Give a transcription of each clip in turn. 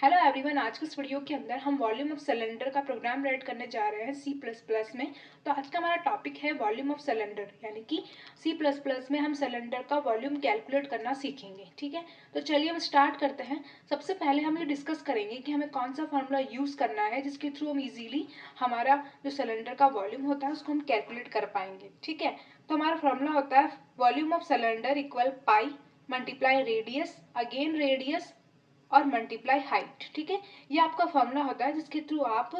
Hello everyone, आज के इस वीडियो के अंदर हम वॉल्यूम ऑफ सिलेंडर का प्रोग्राम राइट करने जा रहे हैं C++ में। तो आज का हमारा टॉपिक है वॉल्यूम ऑफ सिलेंडर, यानी कि C++ में हम सिलेंडर का वॉल्यूम कैलकुलेट करना सीखेंगे। ठीक है, तो चलिए हम स्टार्ट करते हैं। सबसे पहले हम ये डिस्कस करेंगे कि हमें कौन सा फॉर्मूला यूज़ करना है जिसके थ्रू हम इजीली हमारा जो सिलेंडर का वॉल्यूम होता है उसको हम कैलकुलेट कर पाएंगे। ठीक है, तो हमारा फॉर्मूला होता है volume of cylinder equal pi multiply radius again radius और मल्टीप्लाई हाइट। ठीक है, ये आपका फॉर्मूला होता है जिसके थ्रू आप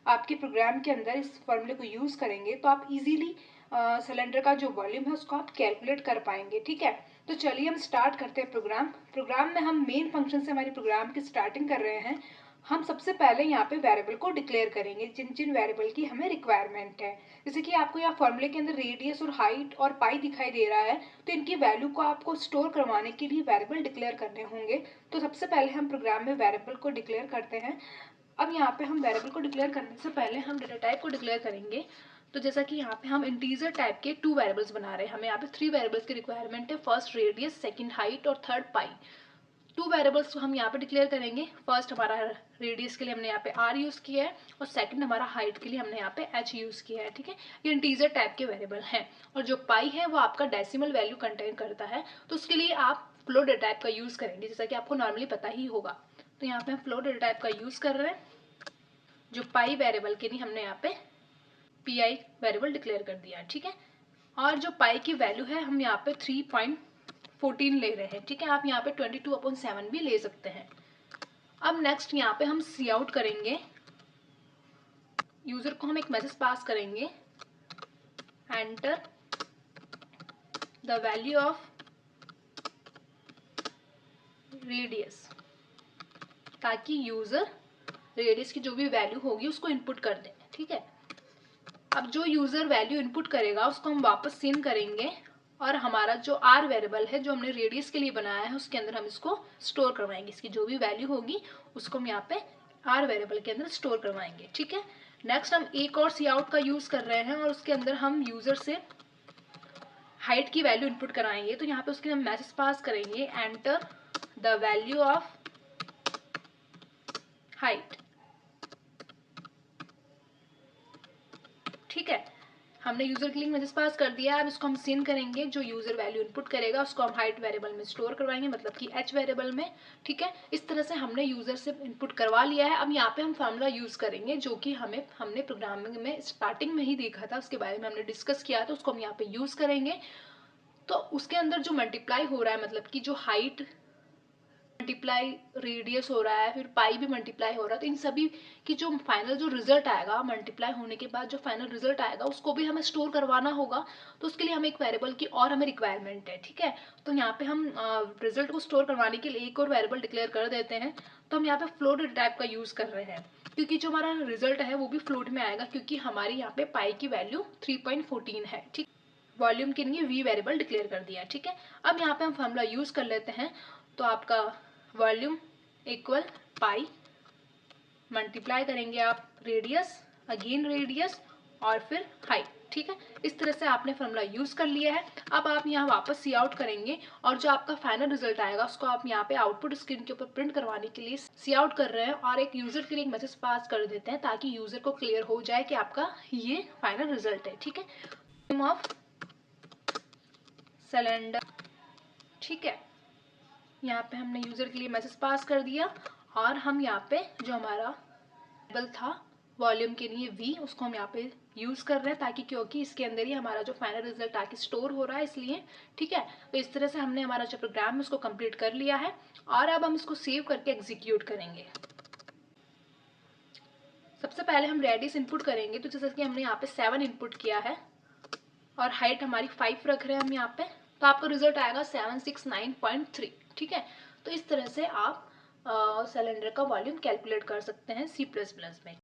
आपके प्रोग्राम के अंदर इस फॉर्मूले को यूज़ करेंगे तो आप इजीली सिलेंडर का जो वॉल्यूम है उसको आप कैलकुलेट कर पाएंगे। ठीक है, तो चलिए हम स्टार्ट करते हैं प्रोग्राम में हम मेन फंक्शन से हमारी प्रोग्राम की स्टार्टिंग कर रहे हैं। हम सबसे पहले यहाँ पे वेरिएबल को डिक्लेयर करेंगे जिन जिन वेरिएबल की हमें रिक्वायरमेंट है। जैसे कि आपको यहाँ फॉर्मूले के अंदर रेडियस और हाइट और पाई दिखाई दे रहा है, तो इनकी वैल्यू को आपको स्टोर करवाने के लिए वेरिएबल डिक्लेयर करने होंगे। तो सबसे पहले हम प्रोग्राम में वेरिएबल को डिक्लेयर करते हैं। अब यहाँ पे हम वेरिएबल को डिक्लेयर करने से पहले हम डेटा टाइप को डिक्लेयर करेंगे। तो जैसा कि यहाँ पे हम इंटीजर टाइप के 2 वेरिएबल्स बना रहे हैं, हमें यहाँ पे 3 वेरिएबल्स की रिक्वायरमेंट है, फर्स्ट रेडियस, सेकंड हाइट और थर्ड पाई। 2 वेरिएबल्स हम यहाँ पे डिक्लेयर करेंगे। फर्स्ट हमारा रेडियस के लिए हमने यहाँ पे r यूज़ किया है और सेकंड हमारा हाइट के लिए हमने यहाँ पे h यूज़ किया है। ठीक है, ये इंटीजर टाइप के वेरिएबल हैं और जो पाई है वो आपका डेसिमल वैल्यू कंटेन करता है, तो उसके लिए आप फ्लोट डेटा टाइप का यूज़ करेंगे, जैसा कि आपको नॉर्मली पता ही होगा। तो यहाँ पे हम फ्लोट डेटा टाइप का यूज़ कर रहे हैं। जो पाई वेरिएबल के लिए हमने यहाँ पे पी वेरिएबल डिक्लेयर कर दिया है। ठीक है, और जो पाई की वैल्यू है हम यहाँ पे 3.14 ले रहे हैं। ठीक है, आप यहाँ पे 22/7 भी ले सकते हैं। अब नेक्स्ट यहाँ पे हम सी आउट करेंगे, यूजर को हम एक मैसेज पास करेंगे, enter the value of radius, ताकि यूजर रेडियस की जो भी वैल्यू होगी उसको इनपुट कर दें। ठीक है, अब जो यूजर वैल्यू इनपुट करेगा उसको हम वापस सेंड करेंगे और हमारा जो आर वेरिएबल है जो हमने रेडियस के लिए बनाया है उसके अंदर हम इसको स्टोर करवाएंगे। इसकी जो भी वैल्यू होगी उसको हम यहाँ पे आर वेरिएबल के अंदर स्टोर करवाएंगे। ठीक है, नेक्स्ट हम एक और सी आउट का यूज कर रहे हैं और उसके अंदर हम यूजर से हाइट की वैल्यू इनपुट कराएंगे। तो यहाँ पे उसके हम मैसेज पास करेंगे, enter the value of height. ठीक है, हमने यूजर के लिए मैसेज पास कर दिया। अब इसको हम सेंड करेंगे, जो यूजर वैल्यू इनपुट करेगा उसको हम हाइट वेरिएबल में स्टोर करवाएंगे, मतलब कि h वेरिएबल में। ठीक है, इस तरह से हमने यूजर से इनपुट करवा लिया है। अब यहाँ पे हम फार्मूला यूज करेंगे जो कि हमने प्रोग्रामिंग में स्टार्टिंग में ही देखा था, उसके बारे में हमने डिस्कस किया था, उसको हम यहाँ पे यूज करेंगे। तो उसके अंदर जो मल्टीप्लाई हो रहा है, मतलब कि जो हाइट मल्टीप्लाई रेडियस हो रहा है, फिर पाई भी मल्टीप्लाई हो रहा है, तो इन सभी की जो फाइनल जो रिजल्ट आएगा मल्टीप्लाई होने के बाद जो फाइनल रिजल्ट आएगा उसको भी हमें स्टोर करवाना होगा। तो उसके लिए हमें एक वेरिएबल की और हमें रिक्वायरमेंट है। ठीक है, तो यहाँ पे हम रिजल्ट को स्टोर करवाने के लिए एक और वेरिएबल डिक्लेयर कर देते हैं। तो हम यहाँ पे फ्लोट टाइप का यूज कर रहे हैं, क्योंकि जो हमारा रिजल्ट है वो भी फ्लोट में आएगा, क्योंकि हमारी यहाँ पे पाई की वैल्यू 3.14 है। ठीक, वॉल्यूम के लिए वी वेरिएबल डिक्लेयर कर दिया। ठीक है, अब यहाँ पे हम फॉर्मूला यूज कर लेते हैं। तो आपका वॉल्यूम इक्वल पाई मल्टीप्लाई करेंगे आप रेडियस अगेन रेडियस और फिर हाइट। ठीक है, इस तरह से आपने फॉर्मूला यूज कर लिया है। अब आप यहाँ वापस सी आउट करेंगे और जो आपका फाइनल रिजल्ट आएगा उसको आप यहाँ पे आउटपुट स्क्रीन के ऊपर प्रिंट करवाने के लिए सी आउट कर रहे हैं और एक यूजर के लिए एक मैसेज पास कर देते हैं, ताकि यूजर को क्लियर हो जाए कि आपका ये फाइनल रिजल्ट है। ठीक है, ऑफ सिलेंडर। ठीक है, यहाँ पे हमने यूजर के लिए मैसेज पास कर दिया और हम यहाँ पे जो हमारा वेरिएबल था वॉल्यूम के लिए v, उसको हम यहाँ पे यूज कर रहे हैं, ताकि क्योंकि इसके अंदर ही हमारा जो फाइनल रिजल्ट आके स्टोर हो रहा है, इसलिए। ठीक है, तो इस तरह से हमने हमारा जो प्रोग्राम है उसको कंप्लीट कर लिया है और अब हम इसको सेव करके एग्जीक्यूट करेंगे। सबसे पहले हम रेडियस इनपुट करेंगे, तो जैसे कि हमने यहाँ पे 7 इनपुट किया है और हाइट हमारी 5 रख रहे हैं हम यहाँ पे, तो आपका रिजल्ट आएगा 769.3। ठीक है, तो इस तरह से आप सिलेंडर का वॉल्यूम कैलकुलेट कर सकते हैं C++ में।